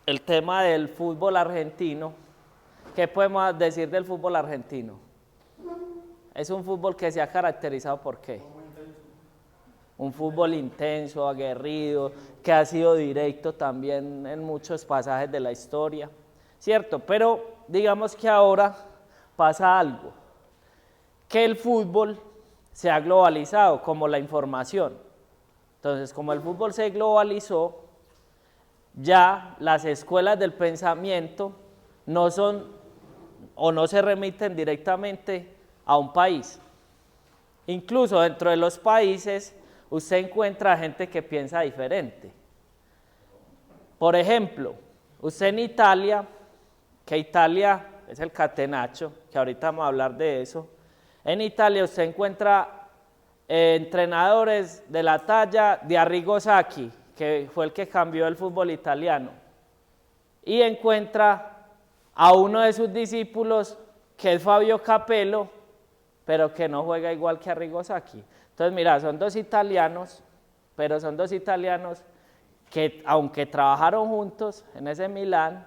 el tema del fútbol argentino. ¿Qué podemos decir del fútbol argentino? Es un fútbol que se ha caracterizado por qué. Un fútbol intenso, aguerrido, que ha sido directo también en muchos pasajes de la historia, ¿cierto? Pero digamos que ahora pasa algo, que el fútbol se ha globalizado, como la información. Entonces, como el fútbol se globalizó, ya las escuelas del pensamiento no son o no se remiten directamente a un país. Incluso dentro de los países usted encuentra gente que piensa diferente. Por ejemplo, usted en Italia, que Italia es el catenaccio, que ahorita vamos a hablar de eso, en Italia usted encuentra entrenadores de la talla de Arrigo Sacchi, que fue el que cambió el fútbol italiano, y encuentra a uno de sus discípulos, que es Fabio Capello, pero que no juega igual que Arrigo Sacchi. Entonces, mira, son dos italianos, pero son dos italianos que, aunque trabajaron juntos en ese Milán,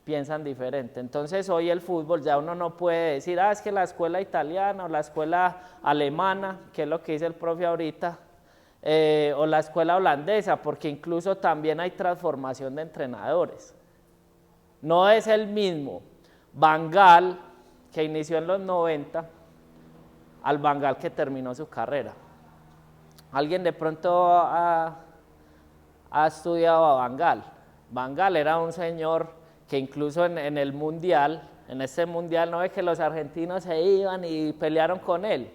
piensan diferente. Entonces, hoy el fútbol ya uno no puede decir, es que la escuela italiana o la escuela alemana, que es lo que dice el profe ahorita, o la escuela holandesa, porque incluso también hay transformación de entrenadores. No es el mismo Van Gaal, que inició en los 90, al Van Gaal que terminó su carrera. ¿Alguien de pronto ha estudiado a Van Gaal? Van Gaal era un señor que incluso en el mundial, en este mundial, no ve que los argentinos se iban y pelearon con él.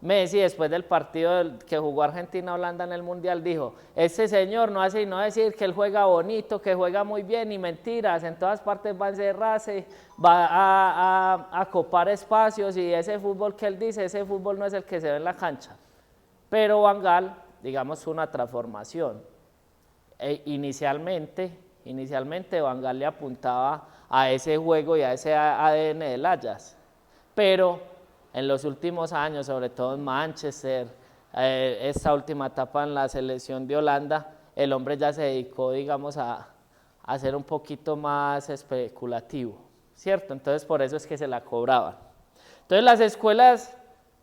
Messi, después del partido que jugó Argentina-Holanda en el mundial, dijo, este señor no hace sino decir que él juega bonito, que juega muy bien, y mentiras, en todas partes va a encerrarse, va a copar espacios, y ese fútbol que él dice, ese fútbol no es el que se ve en la cancha. Pero Van Gaal, digamos, una transformación. Inicialmente Van Gaal le apuntaba a ese juego y a ese ADN del Ajax, pero en los últimos años, sobre todo en Manchester, esta última etapa en la selección de Holanda, el hombre ya se dedicó, digamos, a ser un poquito más especulativo, ¿cierto? Entonces, por eso es que se la cobraban. Entonces, las escuelas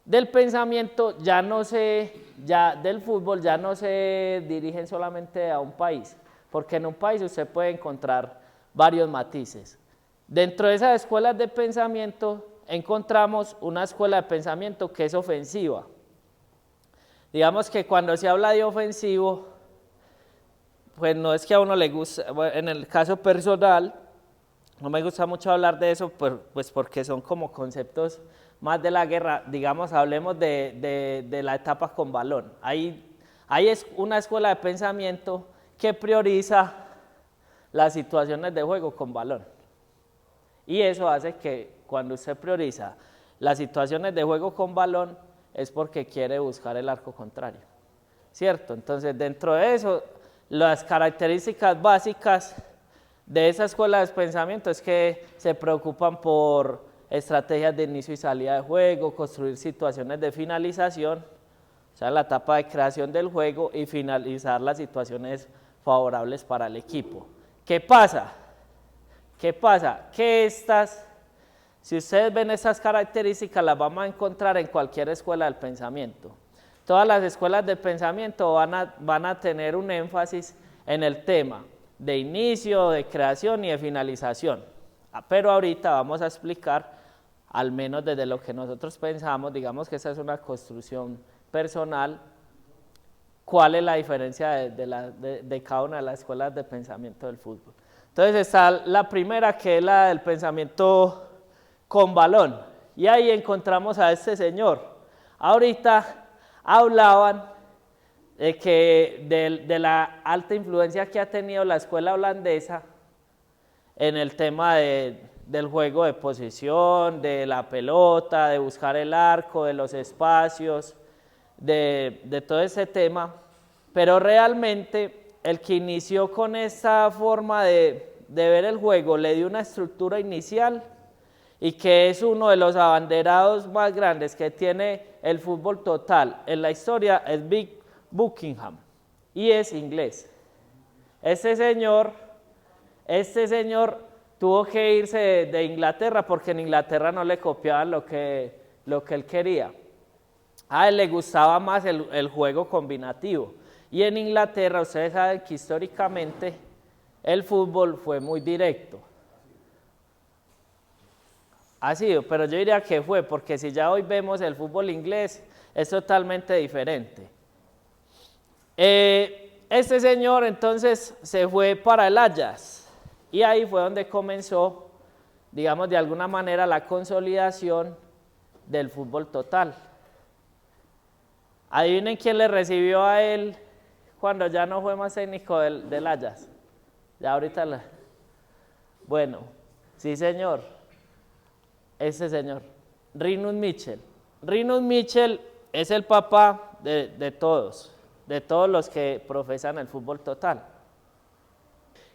del pensamiento del fútbol ya no se dirigen solamente a un país, porque en un país usted puede encontrar varios matices. Dentro de esas escuelas de pensamiento encontramos una escuela de pensamiento que es ofensiva. Digamos que cuando se habla de ofensivo, pues no es que a uno le guste, en el caso personal, no me gusta mucho hablar de eso, pues porque son como conceptos más de la guerra. Digamos, hablemos de la etapa con balón. Ahí es una escuela de pensamiento que prioriza las situaciones de juego con balón. Y eso hace que cuando usted prioriza las situaciones de juego con balón, es porque quiere buscar el arco contrario, ¿cierto? Entonces, dentro de eso, las características básicas de esa escuela de pensamiento es que se preocupan por estrategias de inicio y salida de juego, construir situaciones de finalización, o sea, la etapa de creación del juego, y finalizar las situaciones favorables para el equipo. ¿Qué pasa? Que si ustedes ven estas características, las vamos a encontrar en cualquier escuela del pensamiento. Todas las escuelas del pensamiento van a tener un énfasis en el tema de inicio, de creación y de finalización. Pero ahorita vamos a explicar, al menos desde lo que nosotros pensamos, digamos que esa es una construcción personal, cuál es la diferencia de cada una de las escuelas de pensamiento del fútbol. Entonces está la primera, que es la del pensamiento con balón, y ahí encontramos a este señor. Ahorita hablaban de la alta influencia que ha tenido la escuela holandesa en el tema del juego de posición, de la pelota, de buscar el arco, de los espacios, de todo ese tema, pero realmente el que inició con esta forma de ver el juego le dio una estructura inicial, y que es uno de los abanderados más grandes que tiene el fútbol total en la historia, es Vic Buckingham, y es inglés. Este señor Este señor tuvo que irse de Inglaterra porque en Inglaterra no le copiaban lo que él quería. A él le gustaba más el juego combinativo. Y en Inglaterra, ustedes saben que históricamente el fútbol fue muy directo. Ha sido, pero yo diría que fue, porque si ya hoy vemos el fútbol inglés, es totalmente diferente. Este señor entonces se fue para el Ajax y ahí fue donde comenzó, digamos de alguna manera, la consolidación del fútbol total. Adivinen quién le recibió a él cuando ya no fue más técnico del Ajax. Ya ahorita Bueno, sí señor, ese señor, Rinus Michels. Rinus Michels es el papá de todos los que profesan el fútbol total.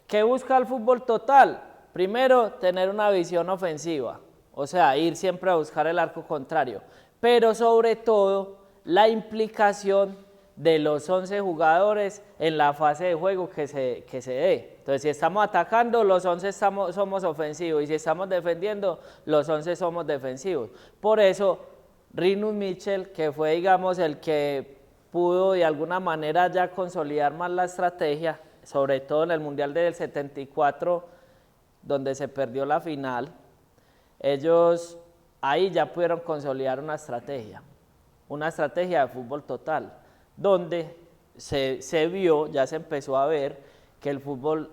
¿Qué busca el fútbol total? Primero, tener una visión ofensiva, o sea, ir siempre a buscar el arco contrario, pero sobre todo la implicación de los 11 jugadores en la fase de juego que se dé. Entonces, si estamos atacando, los 11 somos ofensivos, y si estamos defendiendo, los 11 somos defensivos. Por eso, Rinus Michels, que fue, digamos, el que pudo de alguna manera ya consolidar más la estrategia, sobre todo en el Mundial del 74, donde se perdió la final, ellos ahí ya pudieron consolidar una estrategia de fútbol total, donde se vio, ya se empezó a ver que el fútbol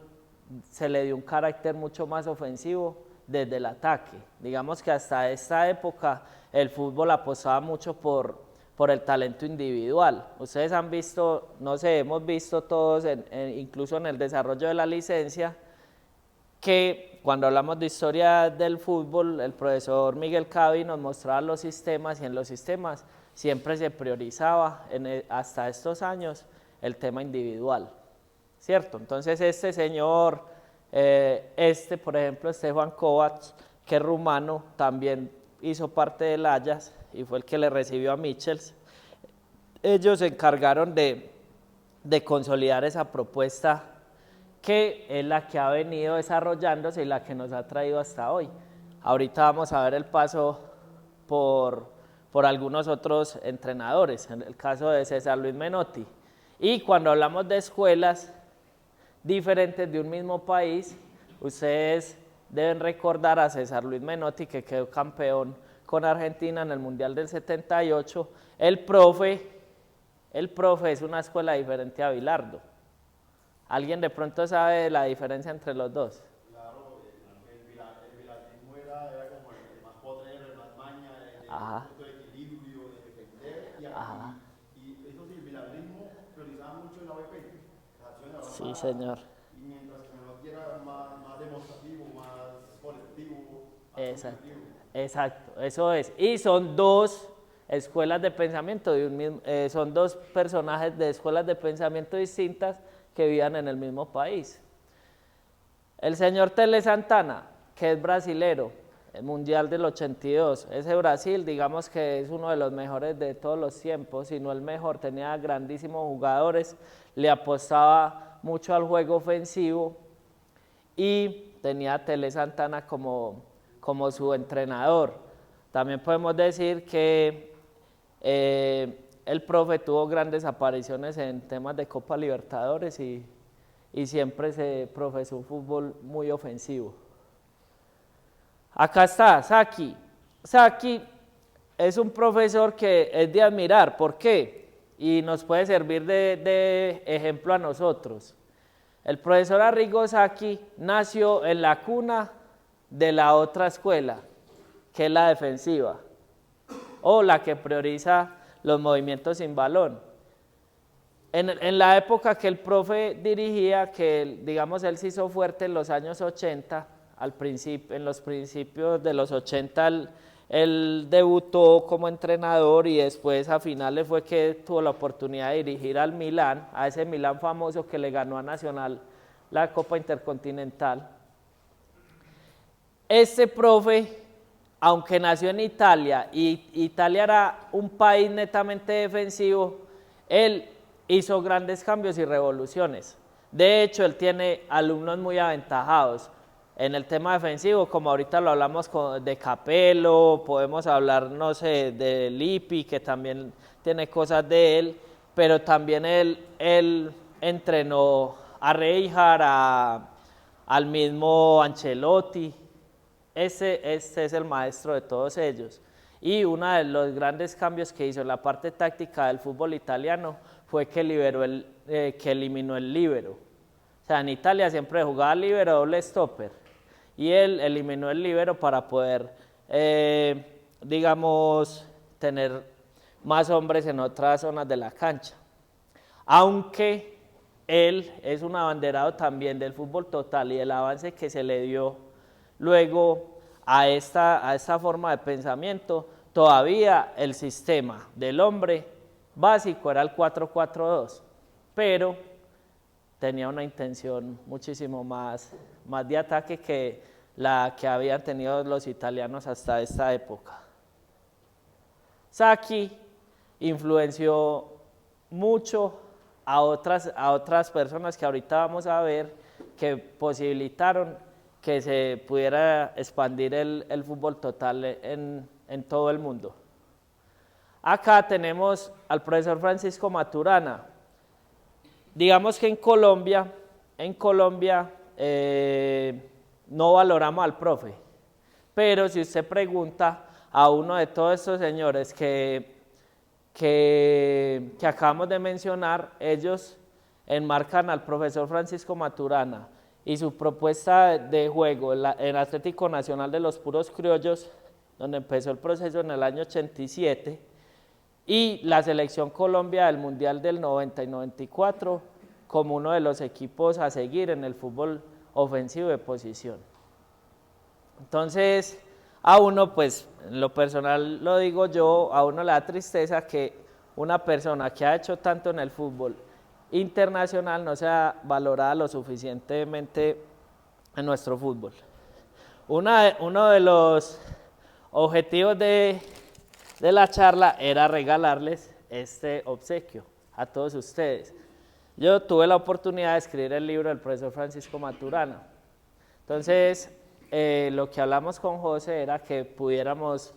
se le dio un carácter mucho más ofensivo desde el ataque. Digamos que hasta esta época el fútbol apostaba mucho por el talento individual. Ustedes han visto, no sé, hemos visto todos, incluso en el desarrollo de la licencia, que cuando hablamos de historia del fútbol, el profesor Miguel Cavi nos mostraba los sistemas, y en los sistemas siempre se priorizaba, hasta estos años, el tema individual, ¿cierto? Entonces este señor, por ejemplo, Stefan Kovac, que es rumano, también hizo parte del Ajax y fue el que le recibió a Michels. Ellos se encargaron de consolidar esa propuesta, que es la que ha venido desarrollándose y la que nos ha traído hasta hoy. Ahorita vamos a ver el paso por algunos otros entrenadores, en el caso de César Luis Menotti. Y cuando hablamos de escuelas diferentes de un mismo país, ustedes deben recordar a César Luis Menotti, que quedó campeón con Argentina en el Mundial del 78. El profe es una escuela diferente a Bilardo. ¿Alguien de pronto sabe la diferencia entre los dos? Claro, el bilardismo era como el más potrero, el más maña, Ajá. el de equilibrio, de defender, y eso sí, el bilardismo priorizaba mucho el AVP, las acciones de Sí, señor. Y mientras que Menotti era más demostrativo, más colectivo, más Exacto. Exacto, eso es. Y son dos escuelas de pensamiento, son dos personajes de escuelas de pensamiento distintas que vivían en el mismo país. El señor Tele Santana, que es brasilero, el Mundial del 82, ese Brasil, digamos que es uno de los mejores de todos los tiempos, si no el mejor, tenía grandísimos jugadores, le apostaba mucho al juego ofensivo y tenía a Tele Santana como su entrenador. También podemos decir que el profe tuvo grandes apariciones en temas de Copa Libertadores y siempre se profesó un fútbol muy ofensivo. Acá está Saki. Saki es un profesor que es de admirar. ¿Por qué? Y nos puede servir de ejemplo a nosotros. El profesor Arrigo Saki nació en la cuna de la otra escuela, que es la defensiva, o la que prioriza los movimientos sin balón. En la época que el profe dirigía, que digamos él se hizo fuerte en los años 80, en los principios de los 80 él debutó como entrenador y después a finales fue que tuvo la oportunidad de dirigir al Milán, a ese Milán famoso que le ganó a Nacional la Copa Intercontinental. Este profe, aunque nació en Italia y Italia era un país netamente defensivo, él hizo grandes cambios y revoluciones. De hecho, él tiene alumnos muy aventajados en el tema defensivo, como ahorita lo hablamos de Capello, podemos hablar, no sé, de Lippi, que también tiene cosas de él, pero también él entrenó a Rijkaard, al mismo Ancelotti. Este es el maestro de todos ellos. Y uno de los grandes cambios que hizo en la parte táctica del fútbol italiano fue que eliminó el líbero. O sea, en Italia siempre jugaba líbero, doble stopper. Y él eliminó el líbero para poder, digamos, tener más hombres en otras zonas de la cancha. Aunque él es un abanderado también del fútbol total y el avance que se le dio luego a esta forma de pensamiento, todavía el sistema del hombre básico era el 4-4-2, pero tenía una intención muchísimo más de ataque que la que habían tenido los italianos hasta esta época. Sacchi influenció mucho a otras personas que ahorita vamos a ver, que posibilitaron que se pudiera expandir el fútbol total en todo el mundo. Acá tenemos al profesor Francisco Maturana. Digamos que en Colombia no valoramos al profe, pero si usted pregunta a uno de todos estos señores que acabamos de mencionar, ellos enmarcan al profesor Francisco Maturana y su propuesta de juego en Atlético Nacional de los Puros Criollos, donde empezó el proceso en el año 87, y la selección Colombia del Mundial del 90 y 94 como uno de los equipos a seguir en el fútbol ofensivo de posición. Entonces, a uno, pues, en lo personal lo digo yo, a uno le da tristeza que una persona que ha hecho tanto en el fútbol internacional no sea valorada lo suficientemente en nuestro fútbol. Uno de los objetivos de la charla era regalarles este obsequio a todos ustedes. Yo tuve la oportunidad de escribir el libro del profesor Francisco Maturana. Entonces, lo que hablamos con José era que pudiéramos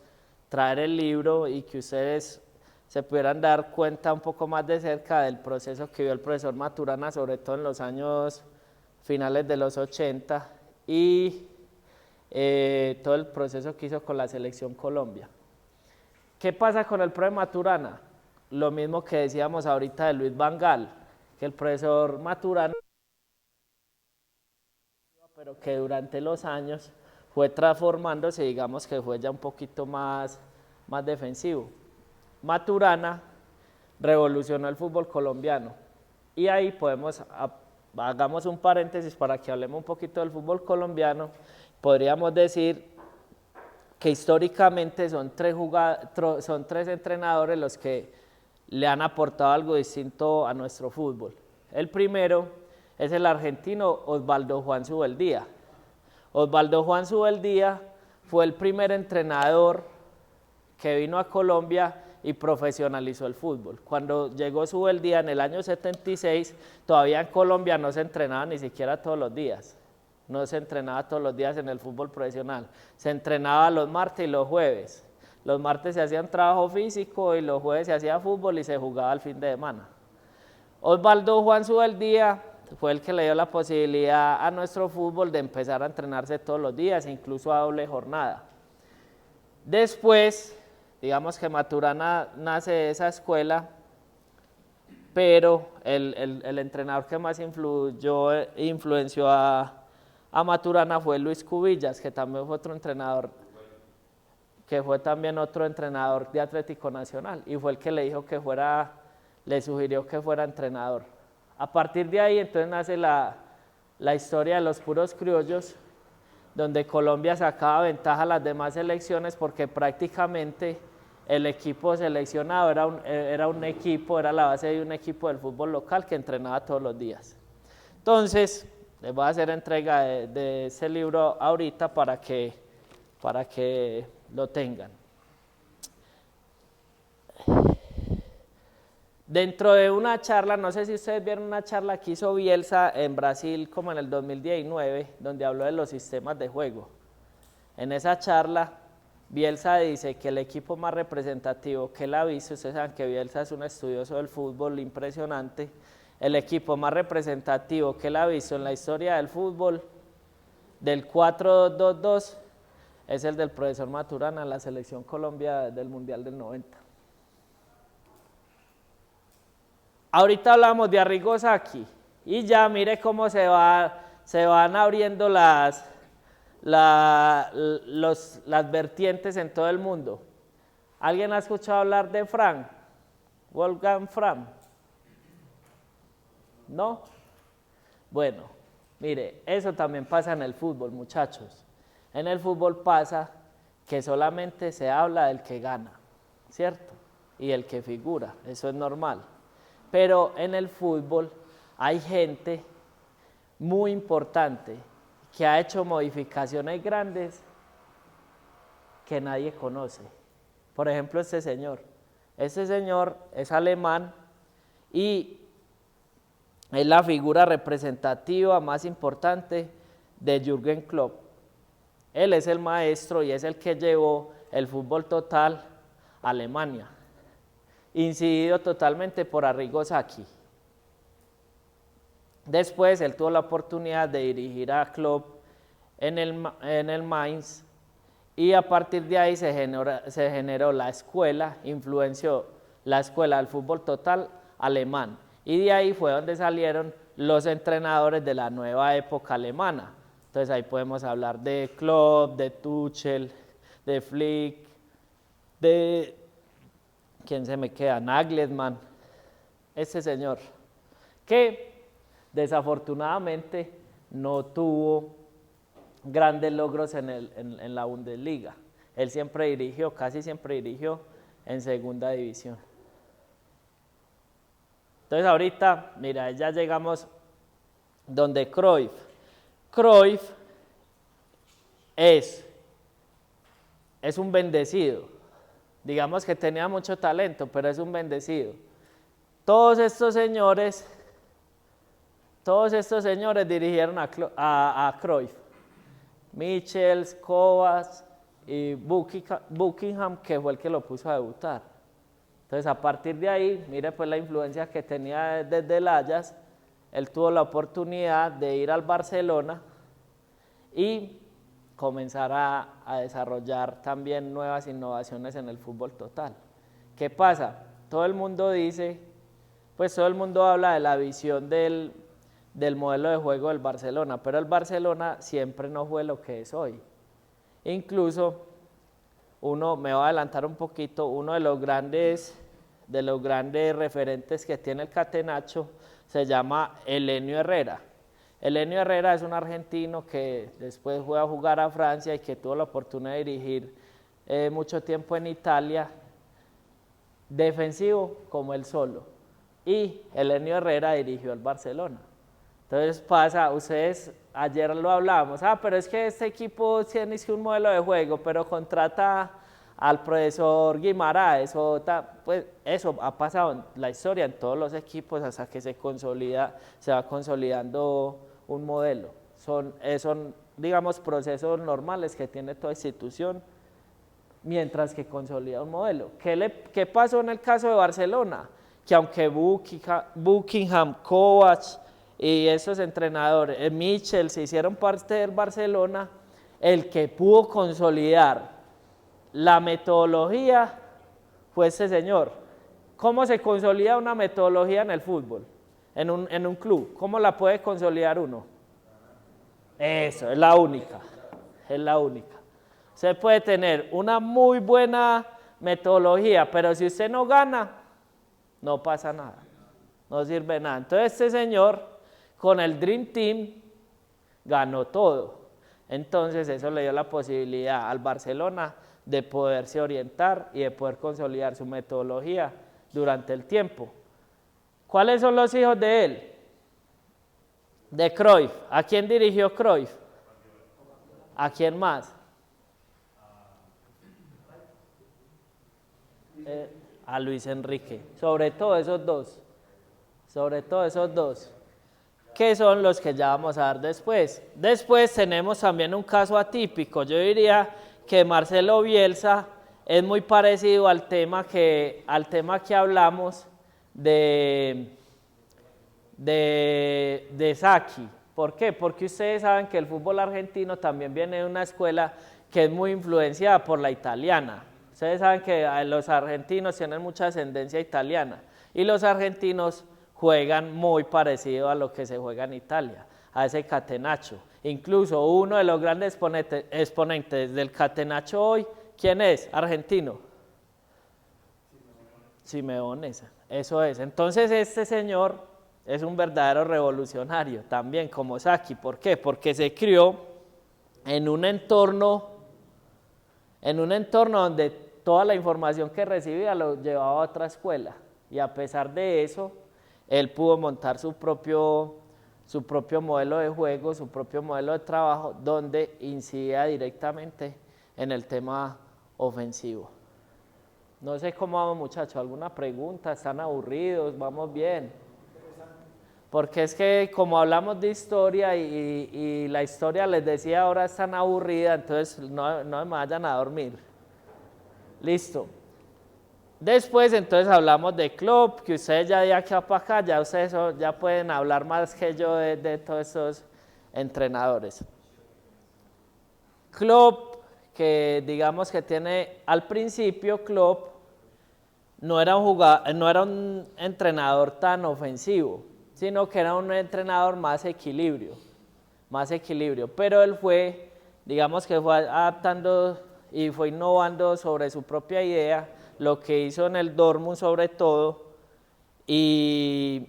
traer el libro y que ustedes se pudieran dar cuenta un poco más de cerca del proceso que vio el profesor Maturana, sobre todo en los años finales de los 80 y todo el proceso que hizo con la selección Colombia. ¿Qué pasa con el profe Maturana? Lo mismo que decíamos ahorita de Luis Van Gaal, que el profesor Maturana, pero que durante los años fue transformándose, digamos que fue ya un poquito más defensivo. Maturana revolucionó el fútbol colombiano y ahí hagamos un paréntesis para que hablemos un poquito del fútbol colombiano. Podríamos decir que históricamente son tres entrenadores los que le han aportado algo distinto a nuestro fútbol. El primero es el argentino Osvaldo Juan Zubeldía. Osvaldo Juan Zubeldía fue el primer entrenador que vino a Colombia y profesionalizó el fútbol. Cuando llegó Zubeldía en el año 76, todavía en Colombia no se entrenaba ni siquiera todos los días. No se entrenaba todos los días en el fútbol profesional. Se entrenaba los martes y los jueves. Los martes se hacía un trabajo físico y los jueves se hacía fútbol y se jugaba el fin de semana. Osvaldo Juan Zubeldía fue el que le dio la posibilidad a nuestro fútbol de empezar a entrenarse todos los días, incluso a doble jornada. Después, digamos que Maturana nace de esa escuela, pero el entrenador que más influenció a Maturana fue Luis Cubillas, que también fue otro entrenador, de Atlético Nacional, y fue el que le dijo le sugirió que fuera entrenador. A partir de ahí entonces nace la historia de los Puros Criollos, donde Colombia sacaba ventaja a las demás selecciones porque prácticamente el equipo seleccionado era la base de un equipo del fútbol local que entrenaba todos los días. Entonces, les voy a hacer entrega de ese libro ahorita para que lo tengan. Dentro de una charla, no sé si ustedes vieron una charla que hizo Bielsa en Brasil como en el 2019, donde habló de los sistemas de juego. En esa charla, Bielsa dice que el equipo más representativo que él ha visto, ustedes saben que Bielsa es un estudioso del fútbol impresionante, el equipo más representativo que él ha visto en la historia del fútbol, del 4-2-2-2, es el del profesor Maturana en la selección Colombia del Mundial del 90. Ahorita hablamos de Arrigo Sacchi y ya mire cómo se van abriendo las vertientes en todo el mundo. ¿Alguien ha escuchado hablar de Frank? Wolfgang Frank. ¿No? Bueno, mire, eso también pasa en el fútbol, muchachos. En el fútbol pasa que solamente se habla del que gana, ¿cierto? Y el que figura, eso es normal. Pero en el fútbol hay gente muy importante que ha hecho modificaciones grandes que nadie conoce. Por ejemplo, este señor. Este señor es alemán y es la figura representativa más importante de Jürgen Klopp. Él es el maestro y es el que llevó el fútbol total a Alemania, incidido totalmente por Arrigo Sacchi. Después él tuvo la oportunidad de dirigir a Klopp en el Mainz y a partir de ahí se generó la escuela, influenció la escuela del fútbol total alemán y de ahí fue donde salieron los entrenadores de la nueva época alemana. Entonces ahí podemos hablar de Klopp, de Tuchel, de Flick, de ¿quién se me queda? Nagelsmann, este señor, que desafortunadamente no tuvo grandes logros en la Bundesliga. Él siempre dirigió, casi siempre dirigió en segunda división. Entonces ahorita, mira, ya llegamos donde Cruyff. Cruyff es un bendecido. Digamos que tenía mucho talento, pero es un bendecido. Todos estos señores dirigieron a Cruyff. Michels, Kovacs y Buckingham, que fue el que lo puso a debutar. Entonces, a partir de ahí, mire pues la influencia que tenía desde el Ajax. Él tuvo la oportunidad de ir al Barcelona y comenzar a desarrollar también nuevas innovaciones en el fútbol total. ¿Qué pasa? Todo el mundo dice, pues todo el mundo habla de la visión del modelo de juego del Barcelona, pero el Barcelona siempre no fue lo que es hoy. Incluso, me voy a adelantar un poquito, uno de los grandes referentes que tiene el Catenaccio se llama Helenio Herrera. Helenio Herrera es un argentino que después fue a jugar a Francia y que tuvo la oportunidad de dirigir mucho tiempo en Italia, defensivo como él solo. Y Helenio Herrera dirigió el Barcelona. Entonces pasa, ustedes ayer lo hablábamos, pero es que este equipo tiene un modelo de juego, pero contrata al profesor Guimaraes, pues eso ha pasado en la historia en todos los equipos hasta que se va consolidando un modelo. Son digamos, procesos normales que tiene toda institución mientras que consolida un modelo. ¿Qué pasó en el caso de Barcelona? Que aunque Buckingham, Kovacs y esos entrenadores, Michel, se hicieron parte del Barcelona, el que pudo consolidar la metodología fue ese señor. ¿Cómo se consolida una metodología en el fútbol? En un club. ¿Cómo la puede consolidar uno? Eso, es la única. Es la única. Usted puede tener una muy buena metodología, pero si usted no gana, no pasa nada. No sirve nada. Entonces este señor, con el Dream Team, ganó todo. Entonces eso le dio la posibilidad al Barcelona de poderse orientar y de poder consolidar su metodología durante el tiempo. ¿Cuáles son los hijos de él? De Cruyff. ¿A quién dirigió Cruyff? ¿A quién más? a Luis Enrique, sobre todo esos dos, que son los que ya vamos a dar después. Después tenemos también un caso atípico, yo diría que Marcelo Bielsa es muy parecido al tema que hablamos de Saki. ¿Por qué? Porque ustedes saben que el fútbol argentino también viene de una escuela que es muy influenciada por la italiana. Ustedes saben que los argentinos tienen mucha ascendencia italiana y los argentinos juegan muy parecido a lo que se juega en Italia, a ese catenaccio. Incluso uno de los grandes exponentes del catenaccio hoy, ¿quién es? Argentino. Simeone, eso es. Entonces este señor es un verdadero revolucionario, también como Saki. ¿Por qué? Porque se crió en un entorno donde toda la información que recibía lo llevaba a otra escuela. Y a pesar de eso, él pudo montar su propio modelo de juego, su propio modelo de trabajo, donde incidía directamente en el tema ofensivo. No sé cómo vamos, muchachos, ¿alguna pregunta? ¿Están aburridos? ¿Vamos bien? Porque es que como hablamos de historia y la historia, les decía, ahora es tan aburrida, entonces no me vayan a dormir. Listo. Después entonces hablamos de Klopp, que ustedes ya de aquí para acá, ya ustedes ya pueden hablar más que yo de todos estos entrenadores. Klopp, que digamos que tiene, al principio Klopp no era un entrenador tan ofensivo, sino que era un entrenador más equilibrio, pero él fue, digamos que fue adaptando y fue innovando sobre su propia idea, lo que hizo en el Dortmund sobre todo, y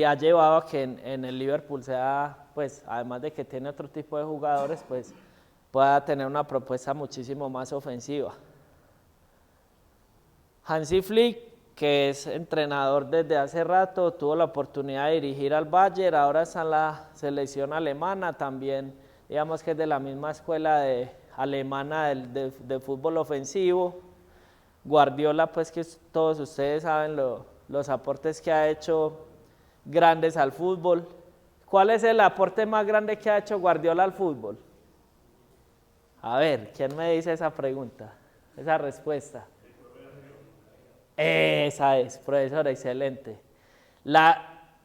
ha llevado a que en el Liverpool sea, pues además de que tiene otro tipo de jugadores, pues pueda tener una propuesta muchísimo más ofensiva. Hansi Flick, que es entrenador desde hace rato, tuvo la oportunidad de dirigir al Bayern, ahora está en la selección alemana, también digamos que es de la misma escuela alemana de fútbol ofensivo. Guardiola, pues que todos ustedes saben los aportes que ha hecho grandes al fútbol. ¿Cuál es el aporte más grande que ha hecho Guardiola al fútbol? A ver, ¿quién me dice esa pregunta, esa respuesta? Esa es, profesor, excelente.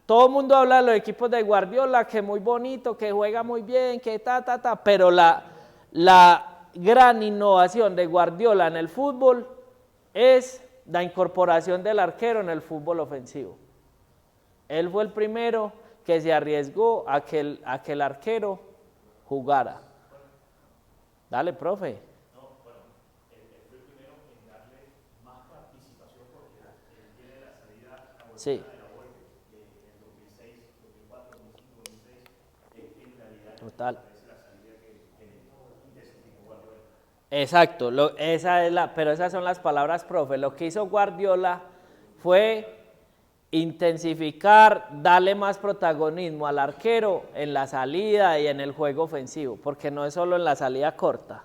Todo el mundo habla de los equipos de Guardiola, que muy bonito, que juega muy bien, que pero la gran innovación de Guardiola en el fútbol es la incorporación del arquero en el fútbol ofensivo. Él fue el primero que se arriesgó a que el arquero jugara. Dale, profe. Sí. Total. Exacto, pero esas son las palabras, profe. Lo que hizo Guardiola fue intensificar, darle más protagonismo al arquero en la salida y en el juego ofensivo, porque no es solo en la salida corta.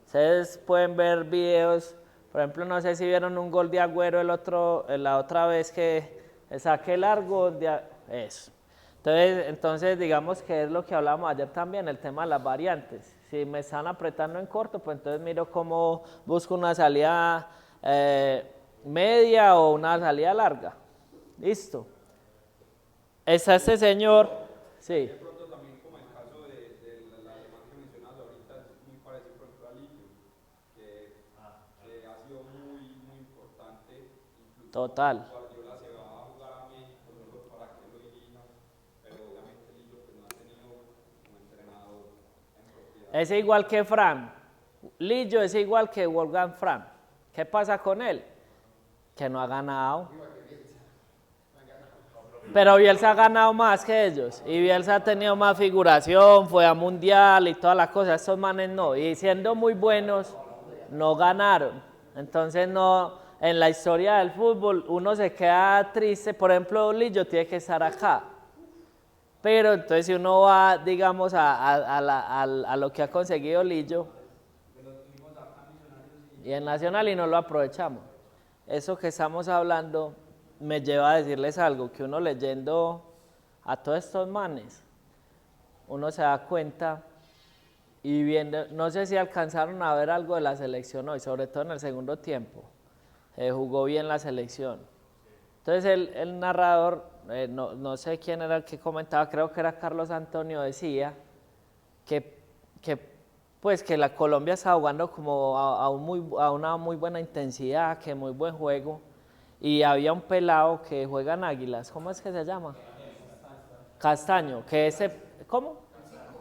Ustedes pueden ver videos, por ejemplo, no sé si vieron un gol de Agüero la otra vez que saque largo, eso. Entonces, digamos que es lo que hablábamos ayer también, el tema de las variantes. Si me están apretando en corto, pues entonces miro cómo busco una salida media o una salida larga. Listo. Está este señor. Sí. De pronto también como el caso de la alemán que mencionas ahorita, es muy parecido por ejemplo a Ligio, que ha sido muy importante. Incluso Total. Guardiola se va a jugar a México solo para que lo dirija, pero obviamente Ligio pues no ha tenido como entrenador en propiedad. Es igual que Fran. Lillo es igual que Wolfgang Fran. ¿Qué pasa con él? Que no ha ganado. Pero Bielsa ha ganado más que ellos. Y Bielsa ha tenido más figuración, fue a mundial y todas las cosas. Estos manes no. Y siendo muy buenos, no ganaron. Entonces no, en la historia del fútbol uno se queda triste. Por ejemplo, Lillo tiene que estar acá. Pero entonces si uno va, digamos, a lo que ha conseguido Lillo, y en Nacional y no lo aprovechamos. eso que estamos hablando me lleva a decirles algo, que uno leyendo a todos estos manes, uno se da cuenta y viendo, no sé si alcanzaron a ver algo de la selección hoy, sobre todo en el segundo tiempo, jugó bien la selección. Entonces el narrador, no sé quién era el que comentaba, creo que era Carlos Antonio, decía pues que la Colombia estaba jugando como a una muy buena intensidad, que muy buen juego, y había un pelado que juega en Águilas, ¿cómo es que se llama? Castaño, que ¿cómo?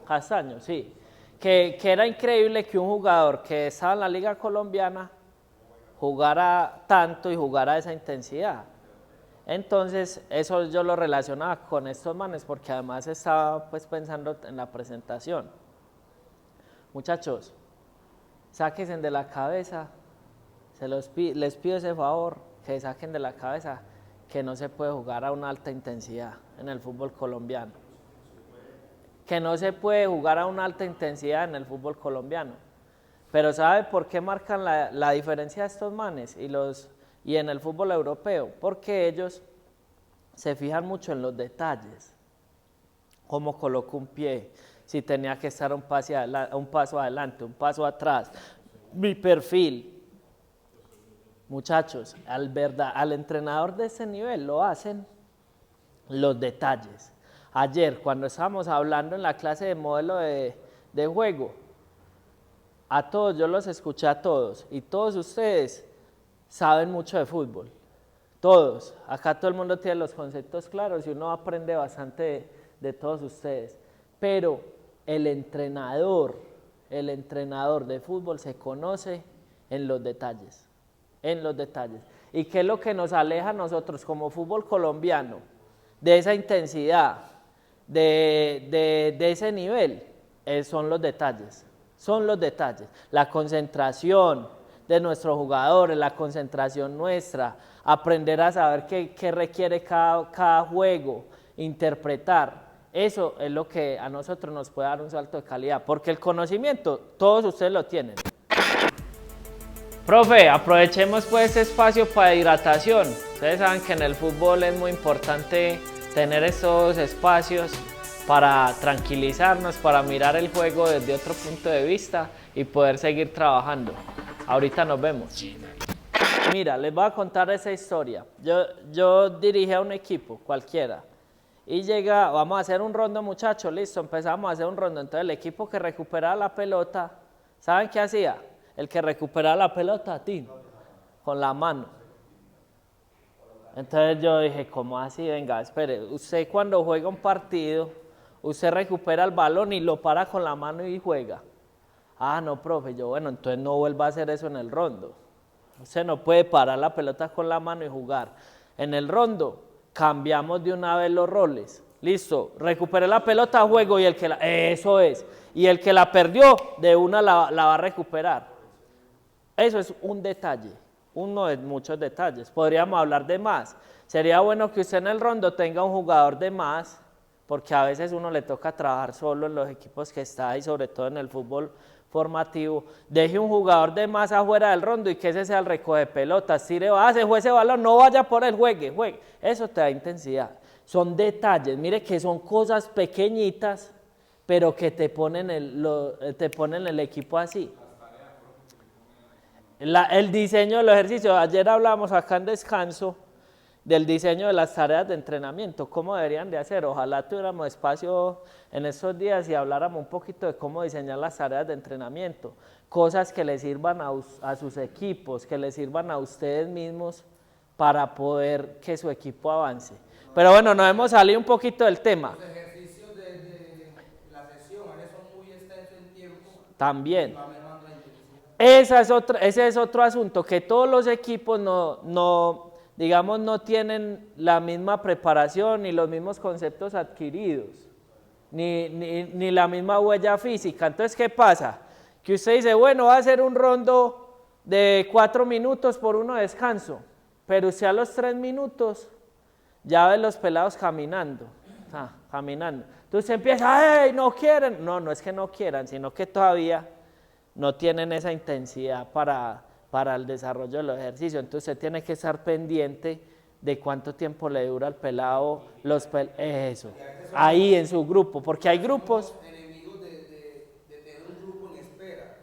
Castaño, sí, que era increíble que un jugador que estaba en la liga colombiana jugara tanto y jugara a esa intensidad. Entonces, eso yo lo relacionaba con estos manes, porque además estaba pues pensando en la presentación. Muchachos, sáquense de la cabeza, les pido ese favor, que saquen de la cabeza que no se puede jugar a una alta intensidad en el fútbol colombiano. Que no se puede jugar a una alta intensidad en el fútbol colombiano. Pero ¿sabe por qué marcan la diferencia de estos manes y en el fútbol europeo? Porque ellos se fijan mucho en los detalles. Cómo colocó un pie, si tenía que estar un paso adelante, un paso atrás, mi perfil. Muchachos, al entrenador de ese nivel lo hacen los detalles. Ayer, cuando estábamos hablando en la clase de modelo de juego, a todos, yo los escuché a todos, y todos ustedes saben mucho de fútbol. Todos, acá todo el mundo tiene los conceptos claros y uno aprende bastante de todos ustedes. Pero el entrenador de fútbol se conoce en los detalles. ¿Y qué es lo que nos aleja a nosotros como fútbol colombiano de esa intensidad, de ese nivel? Son los detalles. La concentración de nuestros jugadores, la concentración nuestra, aprender a saber qué requiere cada juego, interpretar. Eso es lo que a nosotros nos puede dar un salto de calidad, porque el conocimiento todos ustedes lo tienen. Profe, aprovechemos pues este espacio para hidratación. Ustedes saben que en el fútbol es muy importante tener estos espacios para tranquilizarnos, para mirar el juego desde otro punto de vista y poder seguir trabajando. Ahorita nos vemos. Mira, les voy a contar esa historia. Yo dirigía un equipo, cualquiera, y vamos a hacer un rondo, muchachos, listo, empezamos a hacer un rondo. Entonces el equipo que recuperaba la pelota, ¿saben qué hacía? El que recuperaba la pelota, con la mano. Entonces yo dije, ¿cómo así? Venga, espere, usted cuando juega un partido, usted recupera el balón y lo para con la mano y juega. Ah, no, profe, bueno, entonces no vuelva a hacer eso en el rondo. Usted no puede parar la pelota con la mano y jugar. En el rondo cambiamos de una vez los roles. Listo, recuperé la pelota, juego y eso es. Y el que la perdió, de una la va a recuperar. Eso es un detalle, uno de muchos detalles. Podríamos hablar de más. Sería bueno que usted en el rondo tenga un jugador de más, porque a veces uno le toca trabajar solo en los equipos que está y sobre todo en el fútbol formativo. Deje un jugador de más afuera del rondo y que ese sea el recoge pelotas, tire, se fue ese balón, no vaya por él, juegue. Eso te da intensidad. Son detalles, mire que son cosas pequeñitas, pero que te ponen el equipo así. El diseño del ejercicio, ayer hablamos acá en descanso del diseño de las tareas de entrenamiento, cómo deberían de hacer. Ojalá tuviéramos espacio en estos días y habláramos un poquito de cómo diseñar las tareas de entrenamiento, cosas que les sirvan a sus equipos, que les sirvan a ustedes mismos para poder que su equipo avance. Pero bueno, nos hemos salido un poquito del tema. Los ejercicios de la sesión son muy extensos en tiempo. También. Ese es otro asunto, que todos los equipos no tienen la misma preparación ni los mismos conceptos adquiridos, ni la misma huella física. Entonces, ¿qué pasa? Que usted dice, bueno, va a hacer un rondo de 4 minutos por uno de descanso, pero usted a los 3 minutos ya ve los pelados caminando. Entonces empieza, ¡ay, no quieren! No es que no quieran, sino que todavía no tienen esa intensidad para para el desarrollo de los ejercicios. Entonces usted tiene que estar pendiente de cuánto tiempo le dura al pelado eso, ahí en su grupo, porque hay grupos. Enemigos de tener un grupo en espera.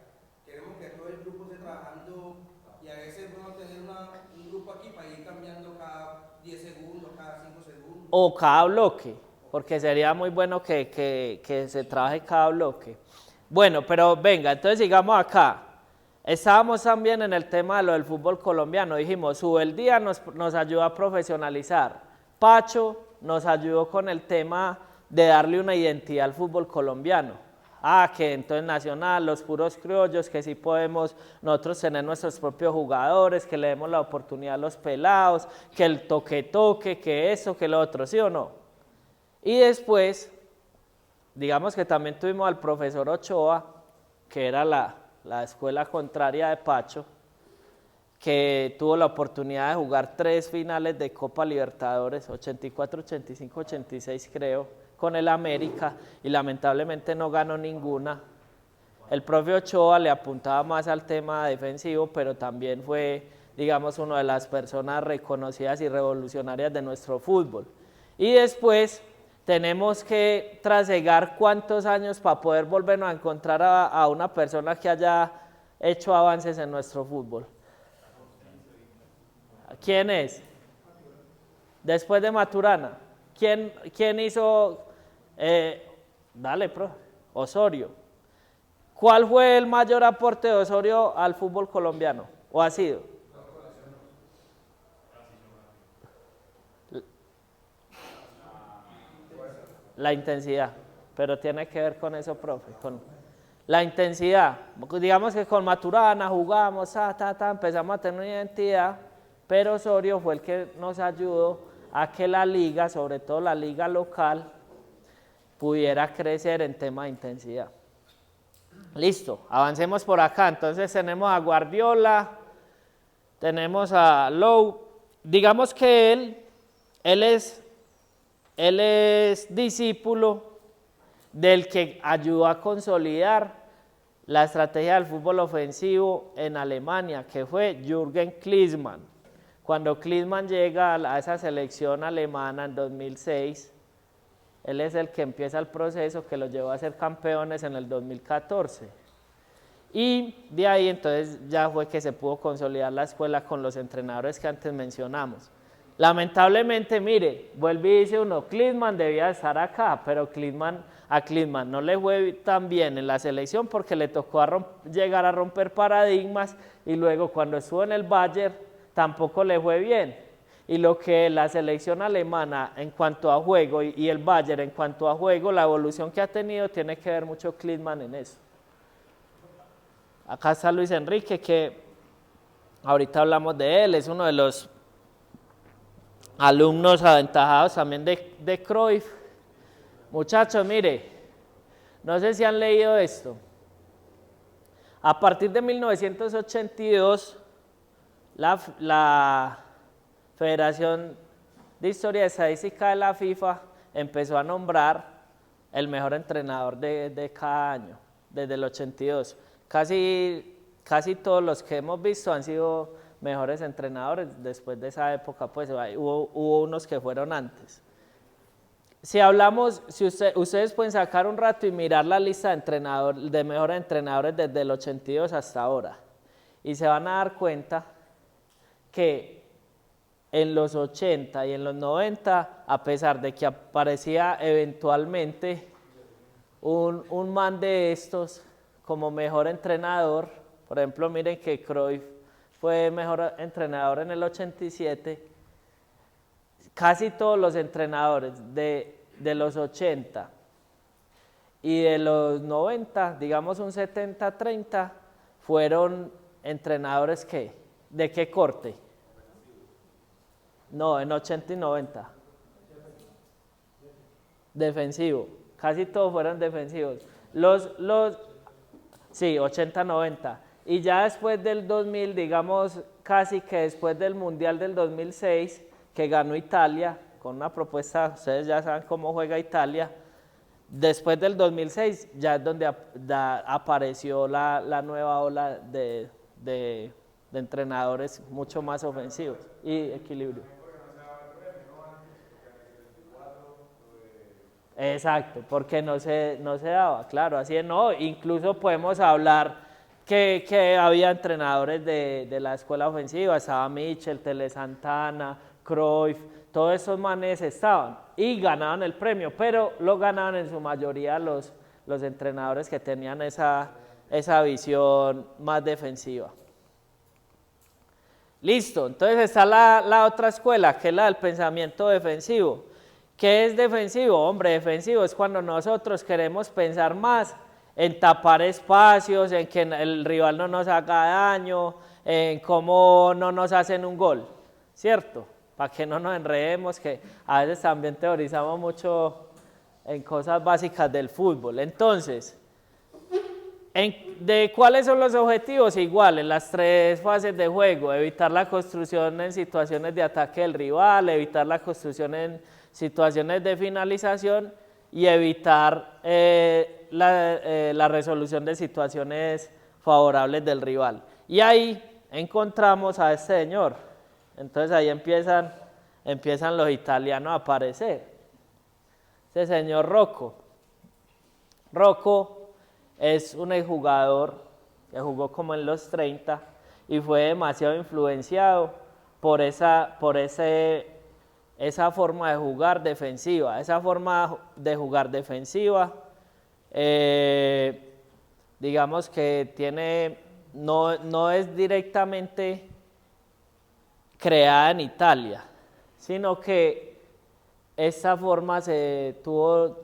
Queremos que todo el grupo esté trabajando y a veces podemos tener un grupo aquí para ir cambiando cada 10 segundos, cada 5 segundos. O cada bloque, porque sería muy bueno que se trabaje cada bloque. Bueno, pero venga, entonces sigamos acá. Estábamos también en el tema de lo del fútbol colombiano. Dijimos, Subeldía nos ayudó a profesionalizar. Pacho nos ayudó con el tema de darle una identidad al fútbol colombiano. Que entonces Nacional, los puros criollos, que sí podemos nosotros tener nuestros propios jugadores, que le demos la oportunidad a los pelados, que el toque, que eso, que lo otro, ¿sí o no? Y después, digamos que también tuvimos al profesor Ochoa, que era la escuela contraria de Pacho, que tuvo la oportunidad de jugar 3 finales de Copa Libertadores, 84, 85, 86 creo, con el América, y lamentablemente no ganó ninguna. El profe Ochoa le apuntaba más al tema defensivo, pero también fue, digamos, una de las personas reconocidas y revolucionarias de nuestro fútbol. Y después tenemos que trasegar cuántos años para poder volvernos a encontrar a una persona que haya hecho avances en nuestro fútbol. ¿Quién es? Después de Maturana. ¿Quién hizo? Dale, pro. Osorio. ¿Cuál fue el mayor aporte de Osorio al fútbol colombiano? ¿O ha sido? La intensidad, pero tiene que ver con eso, profe, con la intensidad. Digamos que con Maturana jugamos, empezamos a tener una identidad, pero Osorio fue el que nos ayudó a que la liga, sobre todo la liga local, pudiera crecer en tema de intensidad. Listo, avancemos por acá. Entonces tenemos a Guardiola, tenemos a Lowe. Digamos que él es discípulo del que ayudó a consolidar la estrategia del fútbol ofensivo en Alemania, que fue Jürgen Klinsmann. Cuando Klinsmann llega a esa selección alemana en 2006, él es el que empieza el proceso que los llevó a ser campeones en el 2014. Y de ahí entonces ya fue que se pudo consolidar la escuela con los entrenadores que antes mencionamos. Lamentablemente, mire, vuelve y dice uno, Klinsmann debía estar acá, pero a Klinsmann no le fue tan bien en la selección porque le tocó llegar a romper paradigmas, y luego cuando estuvo en el Bayern tampoco le fue bien. Y lo que la selección alemana en cuanto a juego y el Bayern en cuanto a juego, la evolución que ha tenido, tiene que ver mucho Klinsmann en eso. Acá está Luis Enrique, que ahorita hablamos de él, es uno de los alumnos aventajados también de Cruyff. Muchachos, mire, no sé si han leído esto. A partir de 1982, la Federación de Historia y Estadística de la FIFA empezó a nombrar el mejor entrenador de cada año, desde el 82. Casi todos los que hemos visto han sido mejores entrenadores después de esa época, pues hubo unos que fueron antes. Si hablamos, ustedes pueden sacar un rato y mirar la lista de mejores entrenadores desde el 82 hasta ahora, y se van a dar cuenta que en los 80 y en los 90, a pesar de que aparecía eventualmente un man de estos como mejor entrenador, por ejemplo, miren que Cruyff fue mejor entrenador en el 87, casi todos los entrenadores de los 80 y de los 90, digamos un 70-30, fueron entrenadores ¿de qué corte? No, en 80 y 90. Defensivo, casi todos fueron defensivos. Sí, 80-90. Y ya después del 2000, digamos casi que después del Mundial del 2006, que ganó Italia, con una propuesta, ustedes ya saben cómo juega Italia, después del 2006 ya es donde apareció la nueva ola de de entrenadores mucho más ofensivos y equilibrio. Exacto, porque no se daba, claro, así es, no, incluso podemos hablar que había entrenadores de la escuela ofensiva, estaba Mitchell, Tele Santana, Cruyff, todos esos manes estaban y ganaban el premio, pero lo ganaban en su mayoría los entrenadores que tenían esa visión más defensiva. Listo, entonces está la otra escuela, que es la del pensamiento defensivo. ¿Qué es defensivo? Hombre, defensivo es cuando nosotros queremos pensar más en tapar espacios, en que el rival no nos haga daño, en cómo no nos hacen un gol, ¿cierto? Para que no nos enredemos, que a veces también teorizamos mucho en cosas básicas del fútbol. Entonces, ¿de cuáles son los objetivos? Igual, en las 3 fases de juego: evitar la construcción en situaciones de ataque del rival, evitar la construcción en situaciones de finalización y evitar la resolución de situaciones favorables del rival. Y ahí encontramos a este señor. Entonces ahí empiezan los italianos a aparecer. Este señor Rocco. Rocco es un exjugador que jugó como en los 30 y fue demasiado influenciado por esa forma de jugar defensiva. Esa forma de jugar defensiva, digamos que no es directamente creada en Italia, sino que esta forma tuvo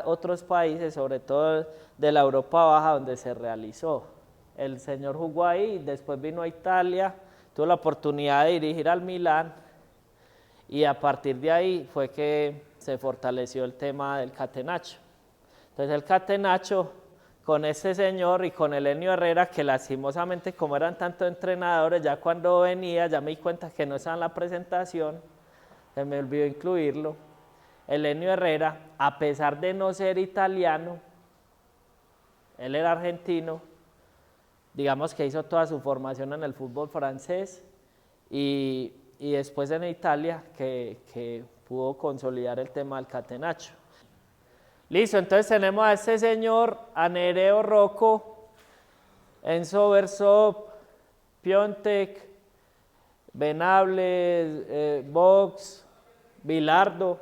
otros países, sobre todo de la Europa Baja, donde se realizó. El señor jugó ahí, después vino a Italia, tuvo la oportunidad de dirigir al Milán, y a partir de ahí fue que se fortaleció el tema del catenaccio. Entonces el catenaccio, con este señor y con Helenio Herrera, que lastimosamente, como eran tantos entrenadores, ya cuando venía ya me di cuenta que no estaba en la presentación, se me olvidó incluirlo. Helenio Herrera, a pesar de no ser italiano, él era argentino, digamos que hizo toda su formación en el fútbol francés y después en Italia que pudo consolidar el tema del catenaccio. Listo, entonces tenemos a este señor, a Nereo Rocco, Enzo Bersot, Piontek, Venables, Box, Bilardo,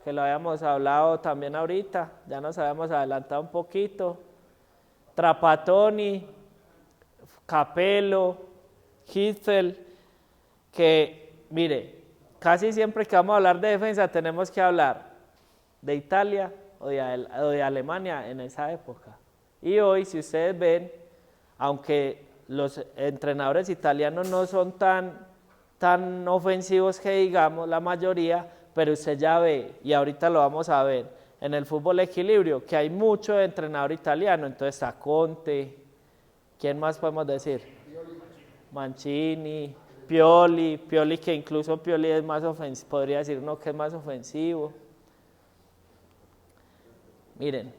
que lo habíamos hablado también ahorita, ya nos habíamos adelantado un poquito, Trapattoni, Capello, Hitzfeld, que mire, casi siempre que vamos a hablar de defensa tenemos que hablar de Italia o de Alemania en esa época. Y hoy, si ustedes ven, aunque los entrenadores italianos no son tan ofensivos que digamos la mayoría, pero usted ya ve, y ahorita lo vamos a ver, en el fútbol equilibrio, que hay mucho entrenador italiano. Entonces está Conte, ¿quién más podemos decir? Mancini, Pioli, que incluso Pioli es más ofensivo, podría decir uno que es más ofensivo. Miren.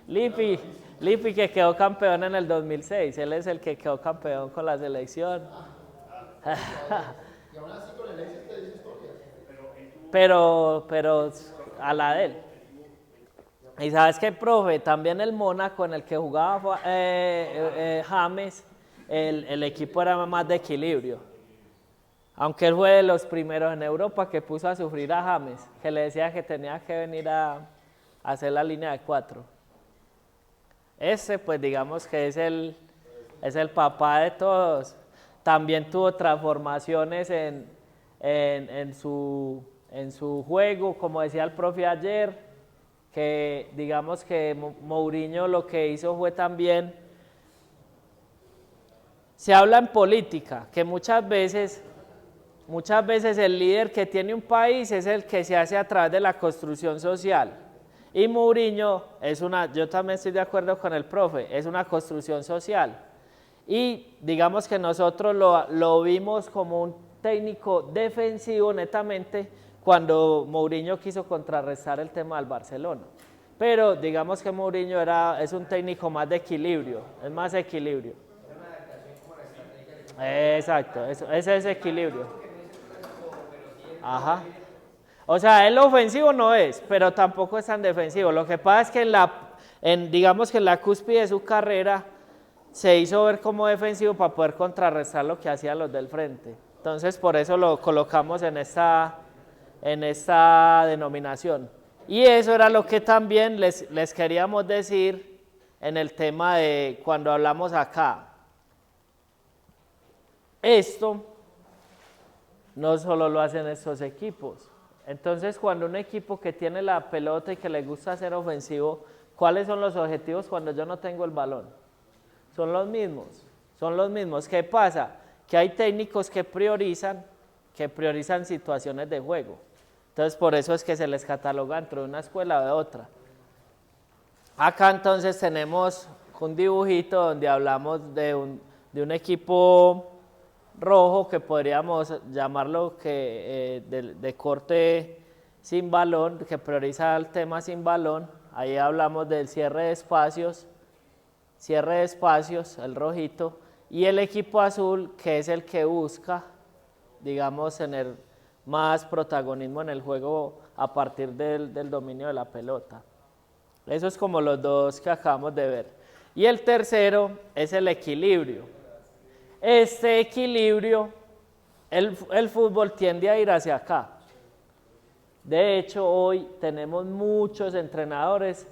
Lippi que quedó campeón en el 2006, él es el que quedó campeón con la selección. Y aún así con el éxito de esa historia. Pero a la de él. Y sabes qué, profe, también el Mónaco en el que jugaba James, el equipo era más de equilibrio. Aunque él fue de los primeros en Europa que puso a sufrir a James, que le decía que tenía que venir a hacer la línea de 4. Ese, pues digamos que es el papá de todos. También tuvo transformaciones en su juego, como decía el profe ayer, que digamos que Mourinho lo que hizo fue también, se habla en política, que muchas veces el líder que tiene un país es el que se hace a través de la construcción social. Y Mourinho yo también estoy de acuerdo con el profe, es una construcción social. Y digamos que nosotros lo vimos como un técnico defensivo netamente cuando Mourinho quiso contrarrestar el tema del Barcelona. pero digamos que Mourinho es un técnico más de equilibrio, es más equilibrio. Exacto, ese es equilibrio. Ajá. O sea, él ofensivo no es, pero tampoco es tan defensivo. Lo que pasa es que digamos que en la cúspide de su carrera se hizo ver como defensivo para poder contrarrestar lo que hacían los del frente. Entonces, por eso lo colocamos en esta denominación. Y eso era lo que también les queríamos decir en el tema de cuando hablamos acá. Esto no solo lo hacen estos equipos. Entonces, cuando un equipo que tiene la pelota y que le gusta ser ofensivo, ¿cuáles son los objetivos cuando yo no tengo el balón? Son los mismos. ¿Qué pasa? Que hay técnicos que priorizan situaciones de juego. Entonces, por eso es que se les cataloga dentro de una escuela o de otra. Acá entonces tenemos un dibujito donde hablamos de un equipo rojo que podríamos llamarlo de corte sin balón, que prioriza el tema sin balón. Ahí hablamos del cierre de espacios, el rojito, y el equipo azul, que es el que busca, digamos, tener más protagonismo en el juego a partir del dominio de la pelota. Eso es como los dos que acabamos de ver. Y el tercero es el equilibrio. Este equilibrio, el fútbol tiende a ir hacia acá. De hecho, hoy tenemos muchos entrenadores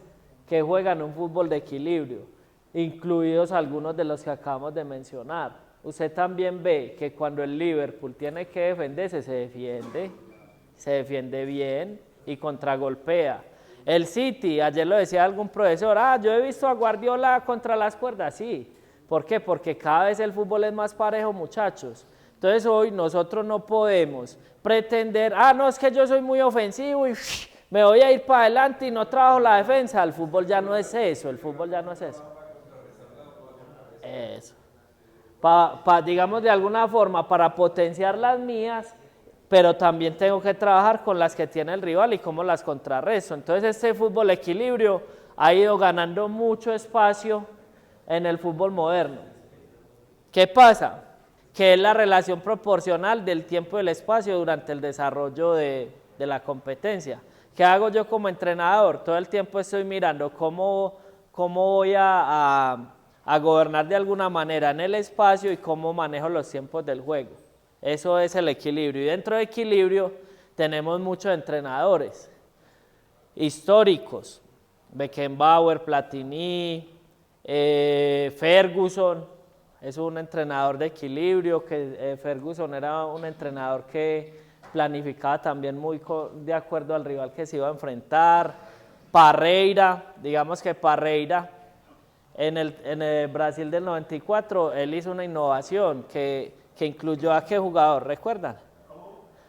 que juegan un fútbol de equilibrio, incluidos algunos de los que acabamos de mencionar. Usted también ve que cuando el Liverpool tiene que defenderse, se defiende bien y contragolpea. El City, ayer lo decía algún profesor, yo he visto a Guardiola contra las cuerdas, sí. ¿Por qué? Porque cada vez el fútbol es más parejo, muchachos. Entonces hoy nosotros no podemos pretender, no, es que yo soy muy ofensivo y me voy a ir para adelante y no trabajo la defensa. El fútbol ya no es eso, Eso. Digamos de alguna forma, para potenciar las mías, pero también tengo que trabajar con las que tiene el rival y cómo las contrarresto. Entonces este fútbol equilibrio ha ido ganando mucho espacio en el fútbol moderno. ¿Qué pasa? Que es la relación proporcional del tiempo y el espacio durante el desarrollo de la competencia. ¿Qué hago yo como entrenador? Todo el tiempo estoy mirando cómo voy a gobernar de alguna manera en el espacio y cómo manejo los tiempos del juego. Eso es el equilibrio. Y dentro de equilibrio tenemos muchos entrenadores históricos. Beckenbauer, Platini, Ferguson es un entrenador de equilibrio, que Ferguson era un entrenador que planificaba también muy de acuerdo al rival que se iba a enfrentar. Parreira, digamos que Parreira en el Brasil del 94, él hizo una innovación que incluyó a qué jugador, ¿recuerdan?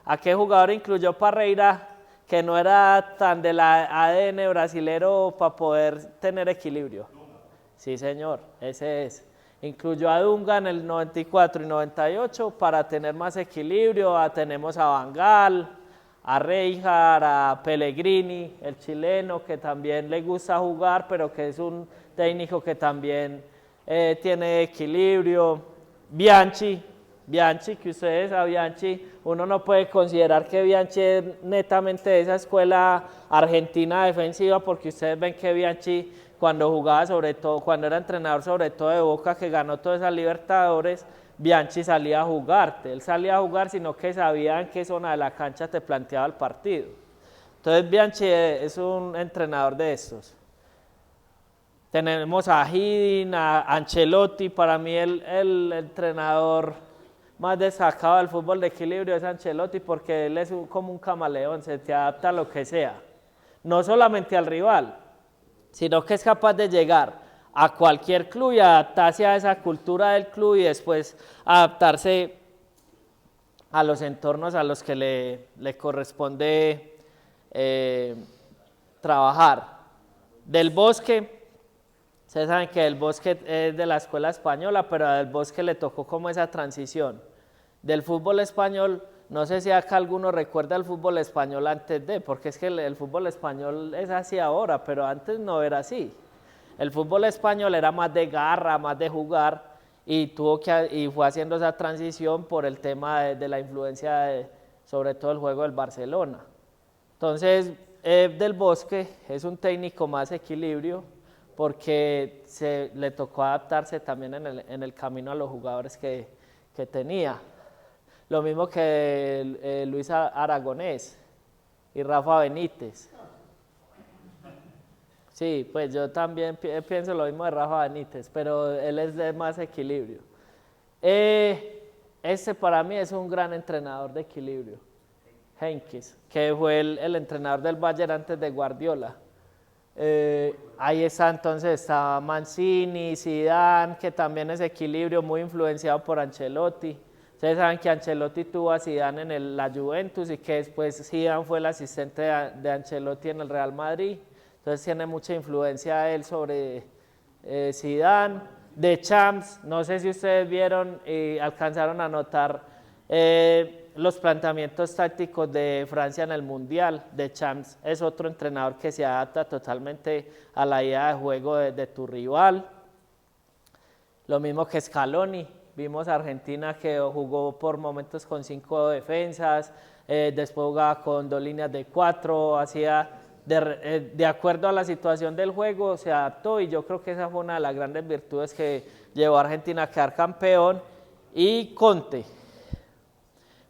¿A qué jugador incluyó Parreira que no era tan del ADN brasilero para poder tener equilibrio? Sí, señor, ese es. Incluyó a Dunga en el 94 y 98 para tener más equilibrio. Tenemos a Van Gaal, a Rijkaard, a Pellegrini, el chileno, que también le gusta jugar, pero que es un técnico que también tiene equilibrio. Bianchi, que ustedes a Bianchi, uno no puede considerar que Bianchi es netamente de esa escuela argentina defensiva, porque ustedes ven que Bianchi, cuando jugaba, sobre todo, cuando era entrenador sobre todo de Boca, que ganó todas esas Libertadores, Bianchi salía a jugarte. Él salía a jugar, sino que sabía en qué zona de la cancha te planteaba el partido. Entonces Bianchi es un entrenador de estos. Tenemos a Hiddink, a Ancelotti. Para mí el entrenador más destacado del fútbol de equilibrio es Ancelotti, porque él es como un camaleón, se te adapta a lo que sea. No solamente al rival, sino que es capaz de llegar a cualquier club y adaptarse a esa cultura del club y después adaptarse a los entornos a los que le corresponde trabajar. Del Bosque, ustedes saben que Del Bosque es de la escuela española, pero a Del Bosque le tocó como esa transición del fútbol español no sé si acá alguno recuerda el fútbol español antes de, porque es que el fútbol español es así ahora, pero antes no era así. El fútbol español era más de garra, más de jugar, y fue haciendo esa transición por el tema de la influencia sobre todo el juego del Barcelona. Entonces, Del Bosque es un técnico más equilibrio porque le tocó adaptarse también en el camino a los jugadores que tenía. Lo mismo que Luis Aragonés y Rafa Benítez. Sí, pues yo también pienso lo mismo de Rafa Benítez, pero él es de más equilibrio. Este para mí es un gran entrenador de equilibrio, Heynckes, que fue el entrenador del Bayern antes de Guardiola. Ahí está entonces, está Mancini, Zidane, que también es equilibrio, muy influenciado por Ancelotti. Ustedes saben que Ancelotti tuvo a Zidane en la Juventus y que después Zidane fue el asistente de Ancelotti en el Real Madrid. Entonces tiene mucha influencia él sobre Zidane. De Champs, no sé si ustedes vieron y alcanzaron a notar los planteamientos tácticos de Francia en el Mundial. De Champs es otro entrenador que se adapta totalmente a la idea de juego de tu rival. Lo mismo que Scaloni. Vimos a Argentina que jugó por momentos con 5 defensas, después jugaba con 2 líneas de 4, hacía de acuerdo a la situación del juego, se adaptó, y yo creo que esa fue una de las grandes virtudes que llevó a Argentina a quedar campeón. Y Conte.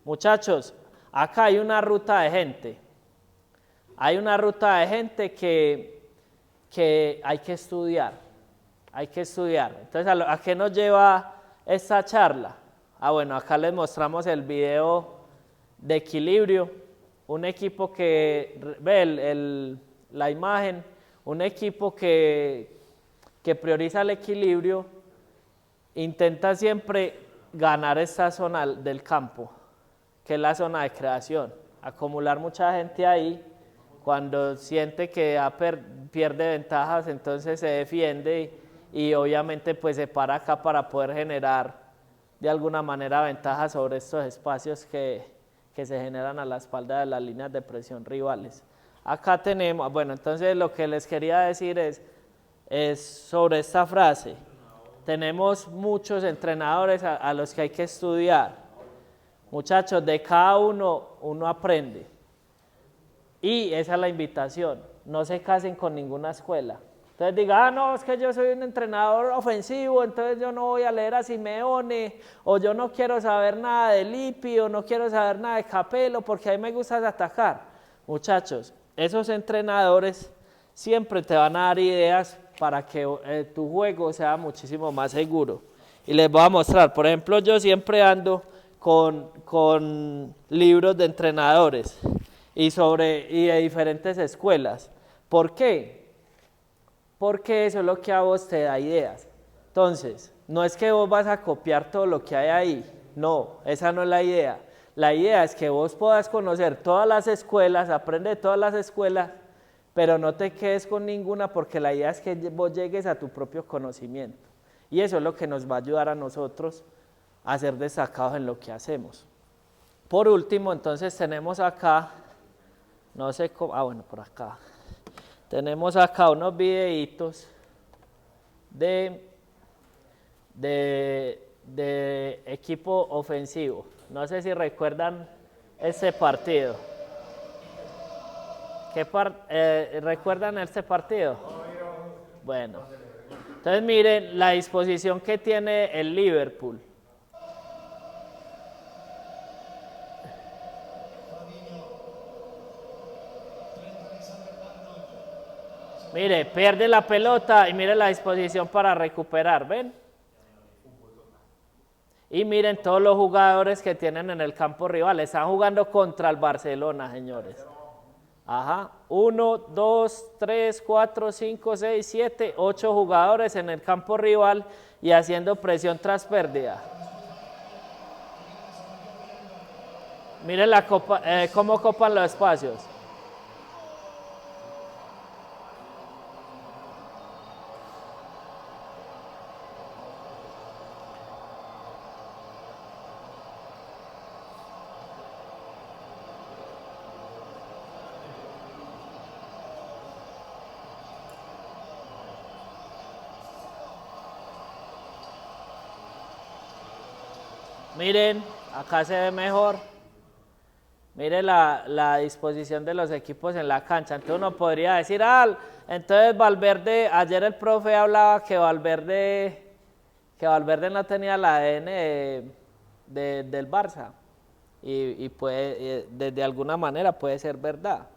Muchachos, acá hay una ruta de gente. Hay una ruta de gente que hay que estudiar. Hay que estudiar. Entonces, ¿a qué nos lleva esta charla? Bueno, acá les mostramos el video de equilibrio. Un equipo que, ve la imagen, un equipo que prioriza el equilibrio, intenta siempre ganar esta zona del campo, que es la zona de creación, acumular mucha gente ahí. Cuando siente que pierde ventajas, entonces se defiende y obviamente pues se para acá para poder generar de alguna manera ventajas sobre estos espacios que se generan a la espalda de las líneas de presión rivales. Acá tenemos, bueno, entonces lo que les quería decir es sobre esta frase. Tenemos muchos entrenadores a los que hay que estudiar. Muchachos, de cada uno aprende. Y esa es la invitación, no se casen con ninguna escuela. Entonces diga, no, es que yo soy un entrenador ofensivo, entonces yo no voy a leer a Simeone, o yo no quiero saber nada de Lippi, o no quiero saber nada de Capello, porque a mí me gusta atacar. Muchachos, esos entrenadores siempre te van a dar ideas para que tu juego sea muchísimo más seguro. Y les voy a mostrar, por ejemplo, yo siempre ando con libros de entrenadores y de diferentes escuelas. ¿Por qué? Porque eso es lo que a vos te da ideas. Entonces, no es que vos vas a copiar todo lo que hay ahí, no, esa no es la idea. La idea es que vos puedas conocer todas las escuelas, aprender todas las escuelas, pero no te quedes con ninguna, porque la idea es que vos llegues a tu propio conocimiento. Y eso es lo que nos va a ayudar a nosotros a ser destacados en lo que hacemos. Por último, entonces tenemos acá, no sé cómo, bueno, por acá. Tenemos acá unos videitos de equipo ofensivo. No sé si recuerdan ese partido. ¿Recuerdan este partido? Bueno, entonces miren la disposición que tiene el Liverpool. Mire, pierde la pelota y mire la disposición para recuperar, ¿ven? Y miren todos los jugadores que tienen en el campo rival. Están jugando contra el Barcelona, señores. Ajá, 1, 2, 3, 4, 5, 6, 7, 8 jugadores en el campo rival y haciendo presión tras pérdida. Miren cómo copan los espacios. Miren, acá se ve mejor. Mire la disposición de los equipos en la cancha. Entonces uno podría decir, entonces Valverde, ayer el profe hablaba que Valverde no tenía el ADN del Barça. Y puede, de alguna manera puede ser verdad.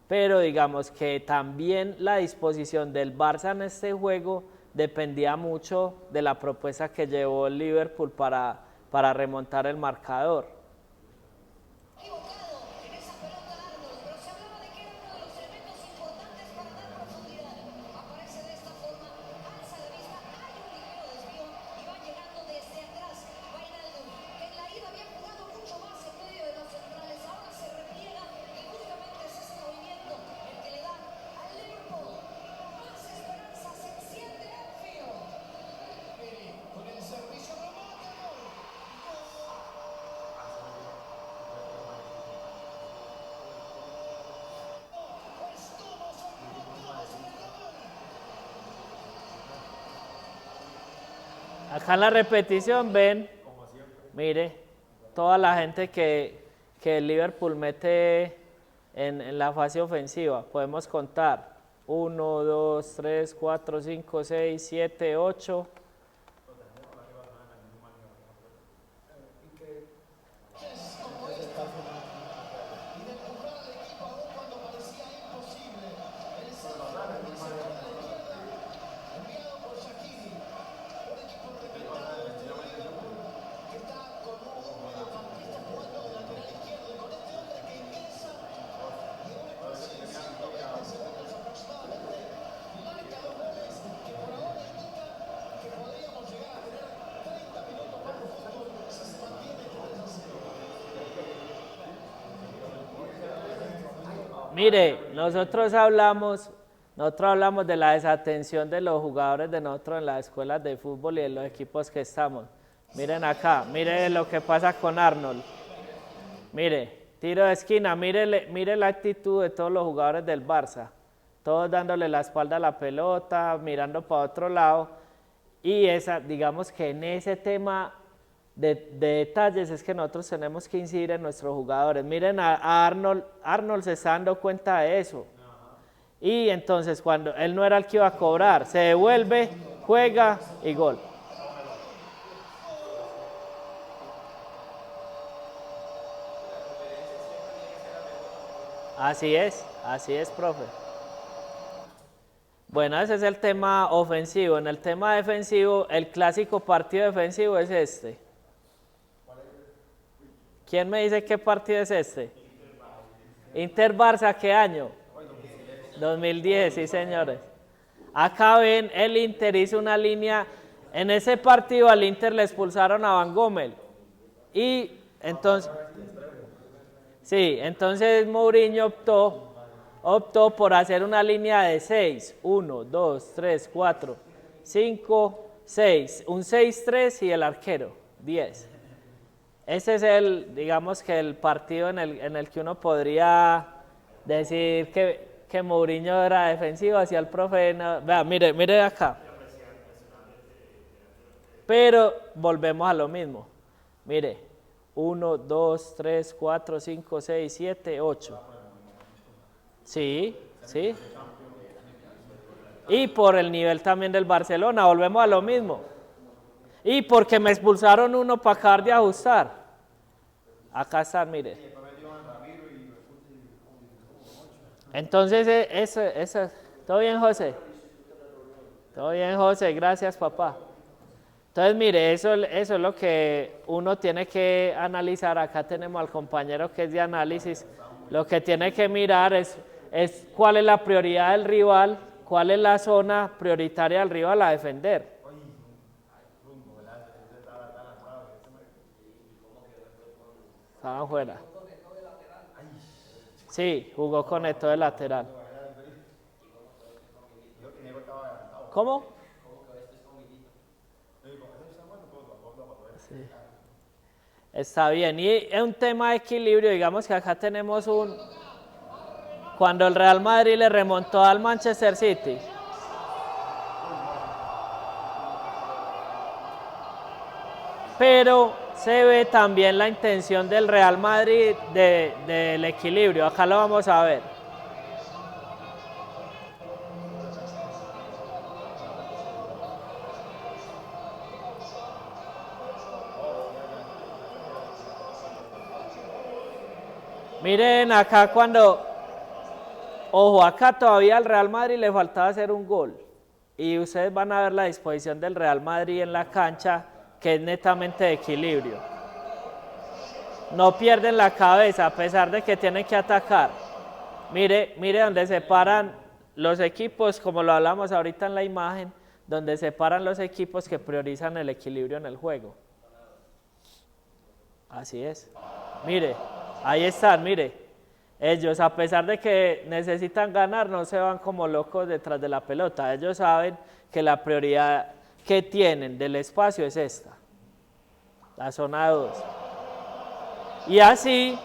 Pero digamos que también la disposición del Barça en este juego dependía mucho de la propuesta que llevó el Liverpool para remontar el marcador. Acá en la repetición ven, mire, toda la gente que el Liverpool mete en la fase ofensiva. Podemos contar 1, 2, 3, 4, 5, 6, 7, 8. Mire, nosotros hablamos de la desatención de los jugadores de nosotros en las escuelas de fútbol y en los equipos que estamos. Miren acá, mire lo que pasa con Arnold. Mire, tiro de esquina, mire la actitud de todos los jugadores del Barça. Todos dándole la espalda a la pelota, mirando para otro lado. Y digamos que en ese tema de detalles es que nosotros tenemos que incidir en nuestros jugadores. Miren a Arnold se está dando cuenta de eso. Y entonces cuando él no era el que iba a cobrar, se devuelve, juega y gol. Así es, profe. Bueno, ese es el tema ofensivo. En el tema defensivo, el clásico partido defensivo es este. ¿Quién me dice qué partido es este? Inter-Barça, ¿qué año? 2010, sí señores. Acá ven, el Inter hizo una línea, en ese partido al Inter le expulsaron a Van Gommel. Y entonces, sí, entonces Mourinho optó por hacer una línea de 6, 1, 2, 3, 4, 5, 6, un 6-3 y el arquero, 10. Ese es digamos que el partido en el que uno podría decir que Mourinho era defensivo, hacia el profe, no, vea, mire acá. Pero volvemos a lo mismo, mire, 1, 2, 3, 4, 5, 6, 7, 8. Sí. Y por el nivel también del Barcelona, volvemos a lo mismo. Y porque me expulsaron uno para acabar de ajustar. Acá está, mire. Entonces, eso. ¿Todo bien, José? Todo bien, José, gracias, papá. Entonces, mire, eso es lo que uno tiene que analizar. Acá tenemos al compañero que es de análisis. Lo que tiene que mirar es cuál es la prioridad del rival, cuál es la zona prioritaria del rival a defender. Estaban fuera. Sí, jugó con esto de lateral. ¿Cómo? Sí. Está bien. Y es un tema de equilibrio. Digamos que acá tenemos cuando el Real Madrid le remontó al Manchester City. Pero se ve también la intención del Real Madrid del equilibrio. Acá lo vamos a ver. Miren acá ojo, acá todavía al Real Madrid le faltaba hacer un gol. Y ustedes van a ver la disposición del Real Madrid en la cancha, que es netamente de equilibrio. No pierden la cabeza a pesar de que tienen que atacar. Mire donde se paran los equipos, como lo hablamos ahorita en la imagen, donde se paran los equipos que priorizan el equilibrio en el juego. Así es. Mire, ahí están, mire. Ellos, a pesar de que necesitan ganar, no se van como locos detrás de la pelota. Ellos saben que la prioridad que tienen del espacio es esta, la zona 2. Y así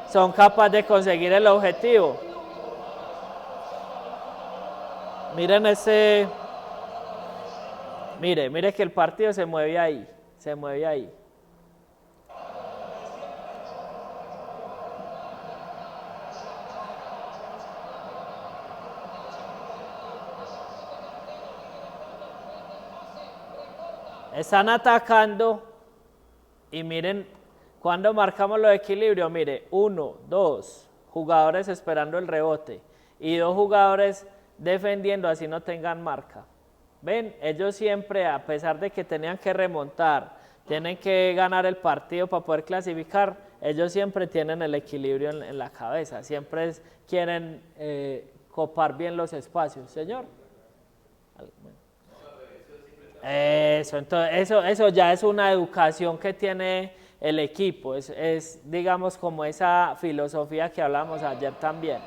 son capaces de conseguir el objetivo. Miren mire que el partido se mueve ahí, Están atacando y miren, cuando marcamos los equilibrios, mire, 1, 2 jugadores esperando el rebote y 2 jugadores defendiendo así no tengan marca. Ven, ellos siempre, a pesar de que tenían que remontar, tienen que ganar el partido para poder clasificar, ellos siempre tienen el equilibrio en la cabeza, siempre quieren copar bien los espacios. Señor. Eso ya es una educación que tiene el equipo, es digamos como esa filosofía que hablamos ayer también.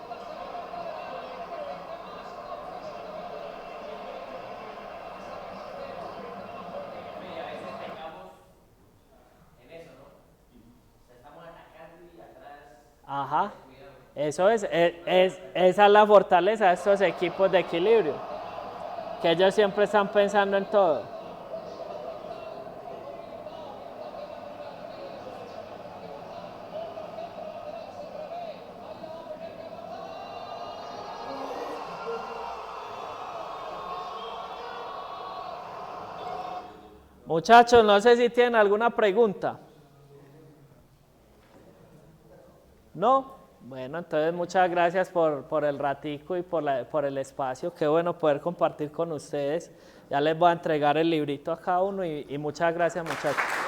Ajá, eso esa es la fortaleza de estos equipos de equilibrio, que ellos siempre están pensando en todo. Muchachos, no sé si tienen alguna pregunta. ¿No? Bueno, entonces muchas gracias por el ratico y por el espacio. Qué bueno poder compartir con ustedes. Ya les voy a entregar el librito a cada uno y muchas gracias, muchachos.